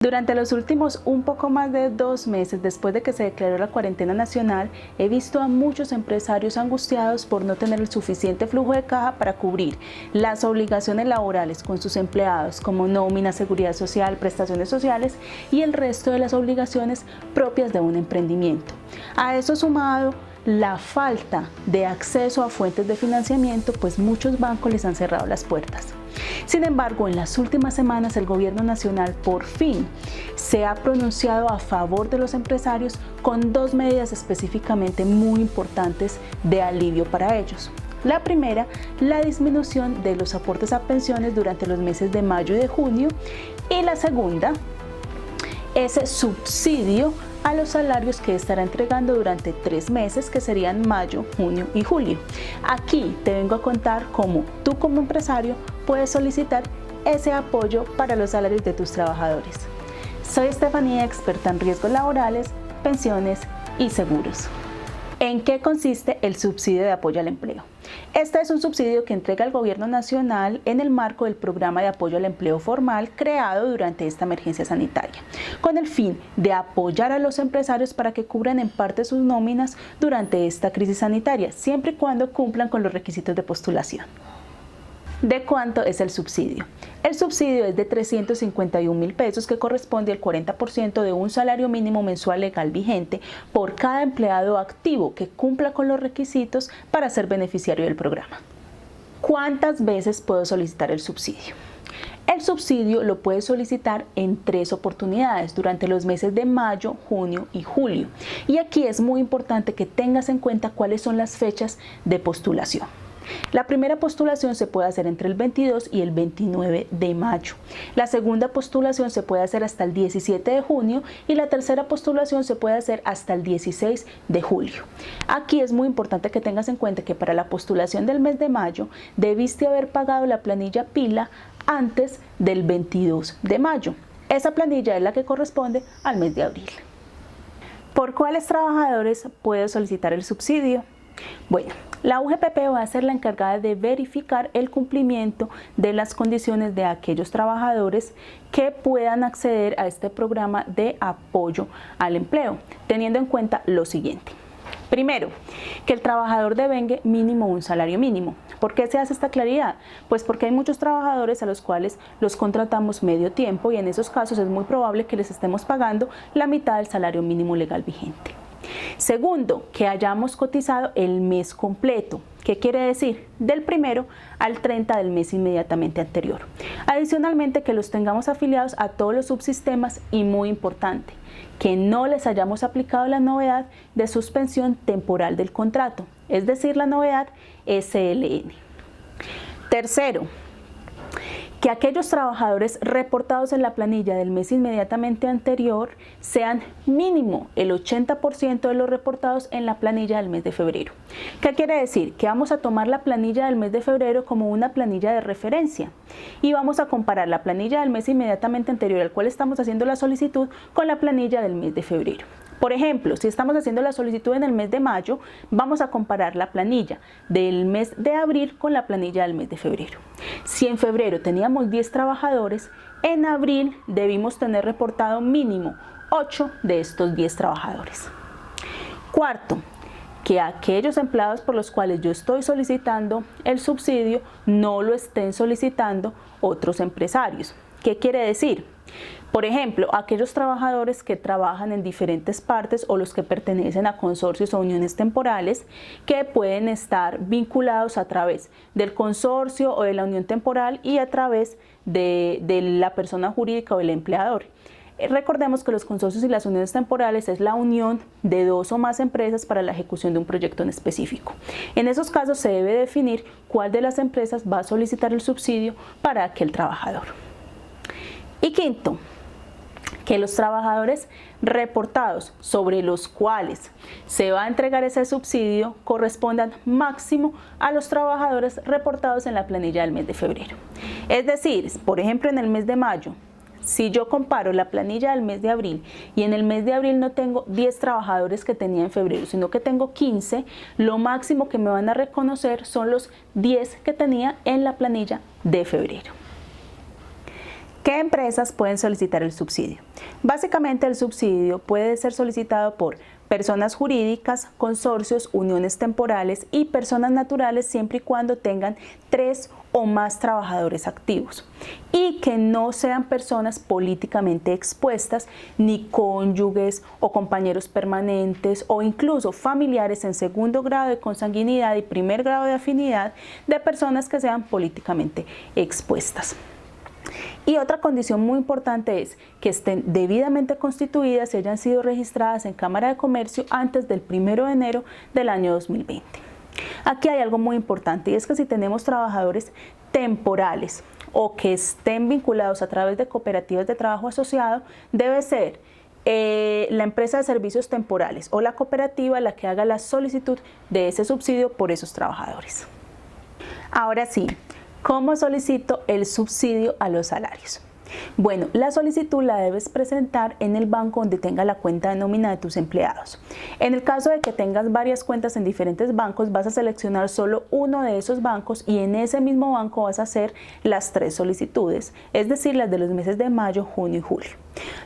Durante los últimos un poco más de 2 meses después de que se declaró la cuarentena nacional, he visto a muchos empresarios angustiados por no tener el suficiente flujo de caja para cubrir las obligaciones laborales con sus empleados, como nómina, seguridad social, prestaciones sociales y el resto de las obligaciones propias de un emprendimiento. A eso sumado la falta de acceso a fuentes de financiamiento, pues muchos bancos les han cerrado las puertas. Sin embargo, en las últimas semanas el gobierno nacional por fin se ha pronunciado a favor de los empresarios con 2 medidas específicamente muy importantes de alivio para ellos. La primera, la disminución de los aportes a pensiones durante los meses de mayo y de junio, y la segunda, ese subsidio a los salarios que estará entregando durante 3 meses, que serían mayo, junio y julio. Aquí te vengo a contar cómo tú como empresario puedes solicitar ese apoyo para los salarios de tus trabajadores. Soy Estefanía, experta en riesgos laborales, pensiones y seguros. ¿En qué consiste el subsidio de apoyo al empleo? Este es un subsidio que entrega el gobierno nacional en el marco del programa de apoyo al empleo formal creado durante esta emergencia sanitaria, con el fin de apoyar a los empresarios para que cubran en parte sus nóminas durante esta crisis sanitaria, siempre y cuando cumplan con los requisitos de postulación. ¿De cuánto es el subsidio? El subsidio es de 351.000 pesos, que corresponde al 40% de un salario mínimo mensual legal vigente por cada empleado activo que cumpla con los requisitos para ser beneficiario del programa. ¿Cuántas veces puedo solicitar el subsidio? El subsidio lo puedes solicitar en 3 oportunidades durante los meses de mayo, junio y julio. Y aquí es muy importante que tengas en cuenta cuáles son las fechas de postulación. La primera postulación se puede hacer entre el 22 y el 29 de mayo. La segunda postulación se puede hacer hasta el 17 de junio y la tercera postulación se puede hacer hasta el 16 de julio. Aquí es muy importante que tengas en cuenta que para la postulación del mes de mayo debiste haber pagado la planilla pila antes del 22 de mayo. Esa planilla es la que corresponde al mes de abril. ¿Por cuáles trabajadores puedo solicitar el subsidio? Bueno, la UGPP va a ser la encargada de verificar el cumplimiento de las condiciones de aquellos trabajadores que puedan acceder a este programa de apoyo al empleo, teniendo en cuenta lo siguiente. Primero, que el trabajador devengue mínimo un salario mínimo. ¿Por qué se hace esta claridad? Pues porque hay muchos trabajadores a los cuales los contratamos medio tiempo y en esos casos es muy probable que les estemos pagando la mitad del salario mínimo legal vigente. Segundo, que hayamos cotizado el mes completo. ¿Qué quiere decir? Del 1 al 30 del mes inmediatamente anterior. Adicionalmente, que los tengamos afiliados a todos los subsistemas y, muy importante, que no les hayamos aplicado la novedad de suspensión temporal del contrato, es decir, la novedad SLN. Tercero, que aquellos trabajadores reportados en la planilla del mes inmediatamente anterior sean mínimo el 80% de los reportados en la planilla del mes de febrero. ¿Qué quiere decir? Que vamos a tomar la planilla del mes de febrero como una planilla de referencia y vamos a comparar la planilla del mes inmediatamente anterior al cual estamos haciendo la solicitud con la planilla del mes de febrero. Por ejemplo, si estamos haciendo la solicitud en el mes de mayo, vamos a comparar la planilla del mes de abril con la planilla del mes de febrero. Si en febrero teníamos 10 trabajadores, en abril debimos tener reportado mínimo 8 de estos 10 trabajadores. Cuarto, que aquellos empleados por los cuales yo estoy solicitando el subsidio no lo estén solicitando otros empresarios. ¿Qué quiere decir? Por ejemplo, aquellos trabajadores que trabajan en diferentes partes o los que pertenecen a consorcios o uniones temporales que pueden estar vinculados a través del consorcio o de la unión temporal y a través de la persona jurídica o el empleador. Recordemos que los consorcios y las uniones temporales es la unión de 2 o más empresas para la ejecución de un proyecto en específico. En esos casos se debe definir cuál de las empresas va a solicitar el subsidio para aquel trabajador. Y quinto, que los trabajadores reportados sobre los cuales se va a entregar ese subsidio correspondan máximo a los trabajadores reportados en la planilla del mes de febrero. Es decir, por ejemplo, en el mes de mayo, si yo comparo la planilla del mes de abril y en el mes de abril no tengo 10 trabajadores que tenía en febrero, sino que tengo 15, lo máximo que me van a reconocer son los 10 que tenía en la planilla de febrero. ¿Qué empresas pueden solicitar el subsidio? Básicamente el subsidio puede ser solicitado por personas jurídicas, consorcios, uniones temporales y personas naturales siempre y cuando tengan 3 o más trabajadores activos y que no sean personas políticamente expuestas, ni cónyuges o compañeros permanentes o incluso familiares en segundo grado de consanguinidad y primer grado de afinidad de personas que sean políticamente expuestas. Y otra condición muy importante es que estén debidamente constituidas y hayan sido registradas en Cámara de Comercio antes del 1 de enero del año 2020. Aquí hay algo muy importante y es que si tenemos trabajadores temporales o que estén vinculados a través de cooperativas de trabajo asociado, debe ser la empresa de servicios temporales o la cooperativa la que haga la solicitud de ese subsidio por esos trabajadores. Ahora sí, ¿cómo solicito el subsidio a los salarios? Bueno, la solicitud la debes presentar en el banco donde tenga la cuenta de nómina de tus empleados. En el caso de que tengas varias cuentas en diferentes bancos, vas a seleccionar solo uno de esos bancos y en ese mismo banco vas a hacer las 3 solicitudes, es decir, las de los meses de mayo, junio y julio.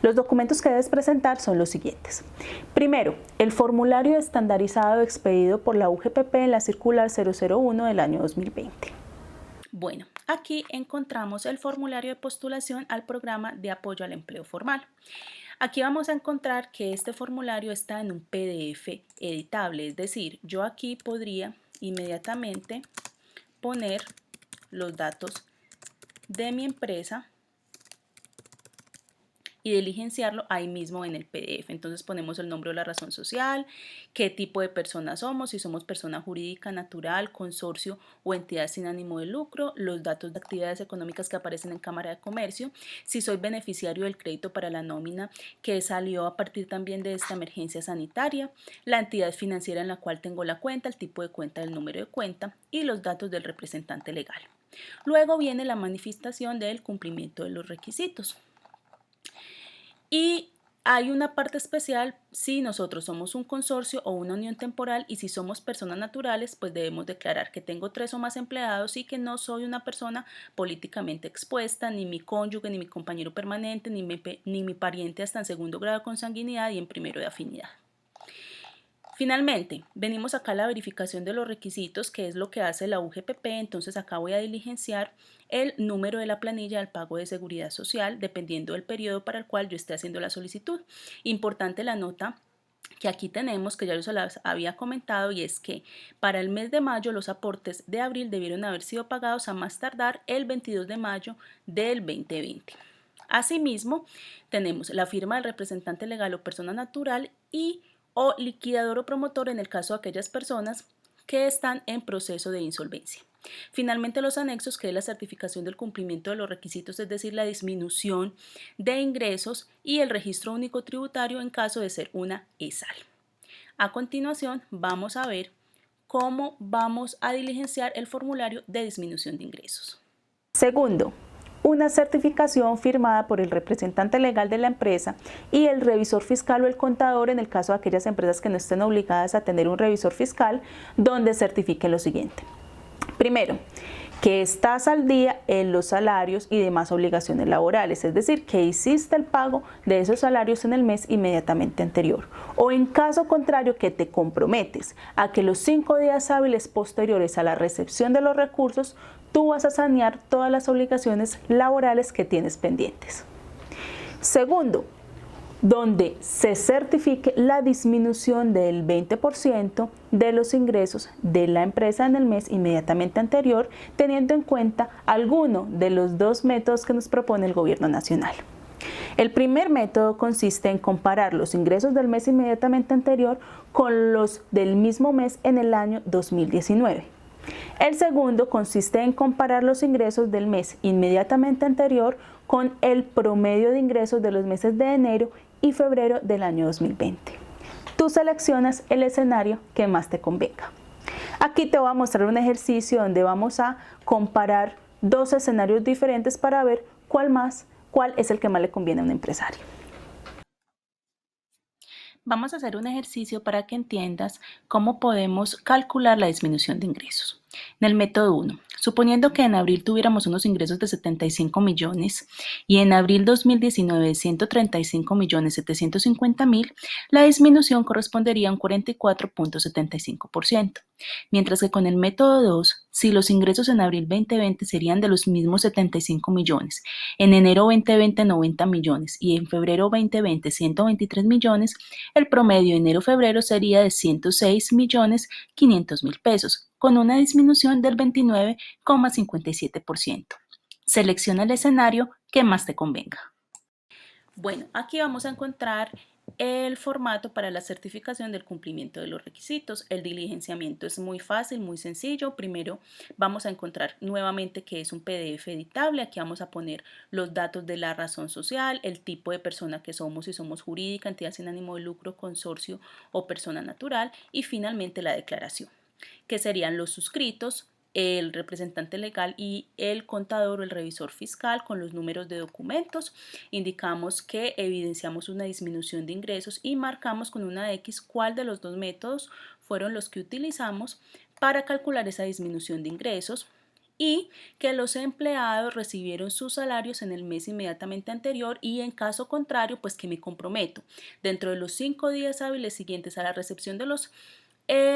Los documentos que debes presentar son los siguientes. Primero, el formulario estandarizado expedido por la UGPP en la circular 001 del año 2020. Bueno, aquí encontramos el formulario de postulación al programa de apoyo al empleo formal. Aquí vamos a encontrar que este formulario está en un PDF editable, es decir, yo aquí podría inmediatamente poner los datos de mi empresa y diligenciarlo ahí mismo en el PDF. Entonces ponemos el nombre o la razón social, qué tipo de persona somos, si somos persona jurídica, natural, consorcio o entidad sin ánimo de lucro, los datos de actividades económicas que aparecen en Cámara de Comercio, si soy beneficiario del crédito para la nómina que salió a partir también de esta emergencia sanitaria, la entidad financiera en la cual tengo la cuenta, el tipo de cuenta, el número de cuenta y los datos del representante legal. Luego viene la manifestación del cumplimiento de los requisitos. Y hay una parte especial si nosotros somos un consorcio o una unión temporal y si somos personas naturales, pues debemos declarar que tengo 3 o más empleados y que no soy una persona políticamente expuesta, ni mi cónyuge, ni mi compañero permanente, ni mi pariente hasta en segundo grado de consanguinidad y en primero de afinidad. Finalmente, venimos acá a la verificación de los requisitos, que es lo que hace la UGPP. Entonces acá voy a diligenciar el número de la planilla del pago de seguridad social, dependiendo del periodo para el cual yo esté haciendo la solicitud. Importante la nota que aquí tenemos, que ya yo se las había comentado, y es que para el mes de mayo los aportes de abril debieron haber sido pagados a más tardar el 22 de mayo del 2020. Asimismo, tenemos la firma del representante legal o persona natural o liquidador o promotor en el caso de aquellas personas que están en proceso de insolvencia. Finalmente, los anexos, que es la certificación del cumplimiento de los requisitos, es decir, la disminución de ingresos y el registro único tributario en caso de ser una ESAL. A continuación, vamos a ver cómo vamos a diligenciar el formulario de disminución de ingresos. Segundo, una certificación firmada por el representante legal de la empresa y el revisor fiscal o el contador en el caso de aquellas empresas que no estén obligadas a tener un revisor fiscal, donde certifique lo siguiente. Primero, que estás al día en los salarios y demás obligaciones laborales, es decir, que hiciste el pago de esos salarios en el mes inmediatamente anterior. O en caso contrario, que te comprometes a que los 5 días hábiles posteriores a la recepción de los recursos, tú vas a sanear todas las obligaciones laborales que tienes pendientes. Segundo, donde se certifique la disminución del 20% de los ingresos de la empresa en el mes inmediatamente anterior, teniendo en cuenta alguno de los 2 métodos que nos propone el Gobierno Nacional. El primer método consiste en comparar los ingresos del mes inmediatamente anterior con los del mismo mes en el año 2019. El segundo consiste en comparar los ingresos del mes inmediatamente anterior con el promedio de ingresos de los meses de enero y febrero del año 2020. Tú seleccionas el escenario que más te convenga. Aquí te voy a mostrar un ejercicio donde vamos a comparar 2 escenarios diferentes para ver cuál es el que más le conviene a un empresario. Vamos a hacer un ejercicio para que entiendas cómo podemos calcular la disminución de ingresos. En el método 1, Suponiendo que en abril tuviéramos unos ingresos de 75 millones y en abril 2019 de 135.750.000, la disminución correspondería a un 44.75%. Mientras que con el método 2, si los ingresos en abril 2020 serían de los mismos 75 millones, en enero 2020 90 millones y en febrero 2020 123 millones, el promedio enero-febrero sería de 106.500.000 pesos, con una disminución del 29,57%. Selecciona el escenario que más te convenga. Bueno, aquí vamos a encontrar el formato para la certificación del cumplimiento de los requisitos. El diligenciamiento es muy fácil, muy sencillo. Primero vamos a encontrar nuevamente que es un PDF editable. Aquí vamos a poner los datos de la razón social, el tipo de persona que somos, si somos jurídica, entidad sin ánimo de lucro, consorcio o persona natural, y finalmente la declaración, que serían los suscritos, el representante legal y el contador o el revisor fiscal con los números de documentos. Indicamos que evidenciamos una disminución de ingresos y marcamos con una X cuál de los dos métodos fueron los que utilizamos para calcular esa disminución de ingresos, y que los empleados recibieron sus salarios en el mes inmediatamente anterior, y en caso contrario, pues que me comprometo dentro de los 5 días hábiles siguientes a la recepción de los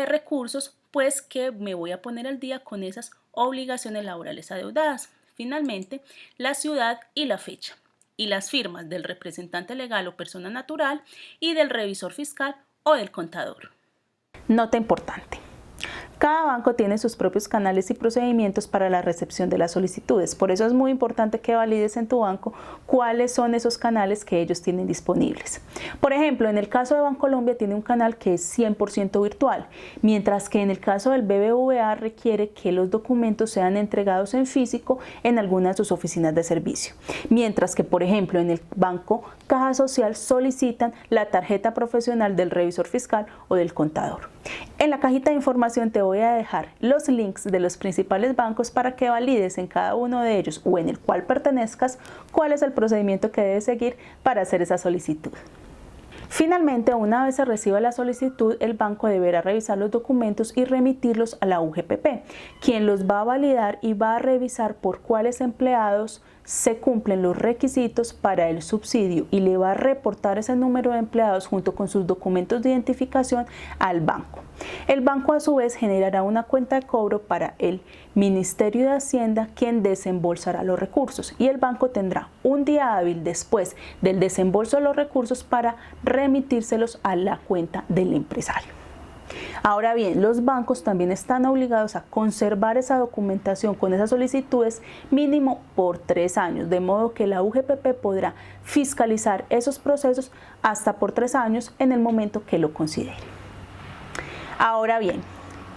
recursos, pues que me voy a poner al día con esas obligaciones laborales adeudadas. Finalmente, la ciudad y la fecha, y las firmas del representante legal o persona natural y del revisor fiscal o del contador. Nota importante. Cada banco tiene sus propios canales y procedimientos para la recepción de las solicitudes. Por eso es muy importante que valides en tu banco cuáles son esos canales que ellos tienen disponibles. Por ejemplo, en el caso de Bancolombia tiene un canal que es 100% virtual, mientras que en el caso del BBVA requiere que los documentos sean entregados en físico en alguna de sus oficinas de servicio. Mientras que, por ejemplo, en el banco Caja Social solicitan la tarjeta profesional del revisor fiscal o del contador. En la cajita de información te voy a dejar los links de los principales bancos para que valides en cada uno de ellos o en el cual pertenezcas cuál es el procedimiento que debes seguir para hacer esa solicitud. Finalmente, una vez se reciba la solicitud, el banco deberá revisar los documentos y remitirlos a la UGPP, quien los va a validar y va a revisar por cuáles empleados se cumplen los requisitos para el subsidio y le va a reportar ese número de empleados junto con sus documentos de identificación al banco. El banco a su vez generará una cuenta de cobro para el Ministerio de Hacienda, quien desembolsará los recursos, y el banco tendrá un día hábil después del desembolso de los recursos para remitírselos a la cuenta del empresario. Ahora bien, los bancos también están obligados a conservar esa documentación con esas solicitudes mínimo por 3 años, de modo que la UGPP podrá fiscalizar esos procesos hasta por 3 años en el momento que lo considere. Ahora bien,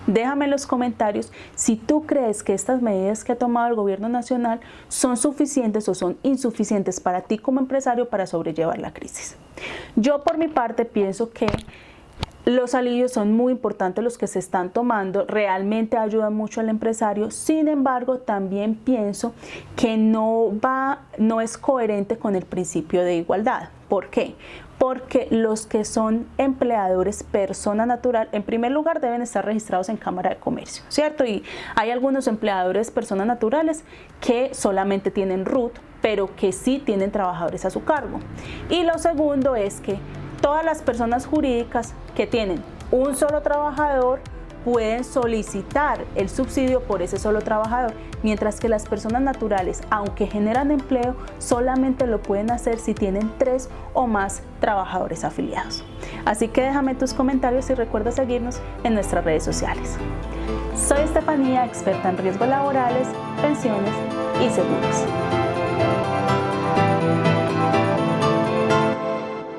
déjame en los comentarios si tú crees que estas medidas que ha tomado el gobierno nacional son suficientes o son insuficientes para ti como empresario para sobrellevar la crisis. Yo por mi parte pienso que los alivios son muy importantes los que se están tomando, realmente ayudan mucho al empresario. Sin embargo, también pienso que no es coherente con el principio de igualdad. ¿Por qué? Porque los que son empleadores persona natural, en primer lugar deben estar registrados en Cámara de Comercio, ¿cierto? Y hay algunos empleadores personas naturales que solamente tienen RUT, pero que sí tienen trabajadores a su cargo. Y lo segundo es que todas las personas jurídicas que tienen un solo trabajador pueden solicitar el subsidio por ese solo trabajador, mientras que las personas naturales, aunque generan empleo, solamente lo pueden hacer si tienen 3 o más trabajadores afiliados. Así que déjame tus comentarios y recuerda seguirnos en nuestras redes sociales. Soy Estefanía, experta en riesgos laborales, pensiones y seguros.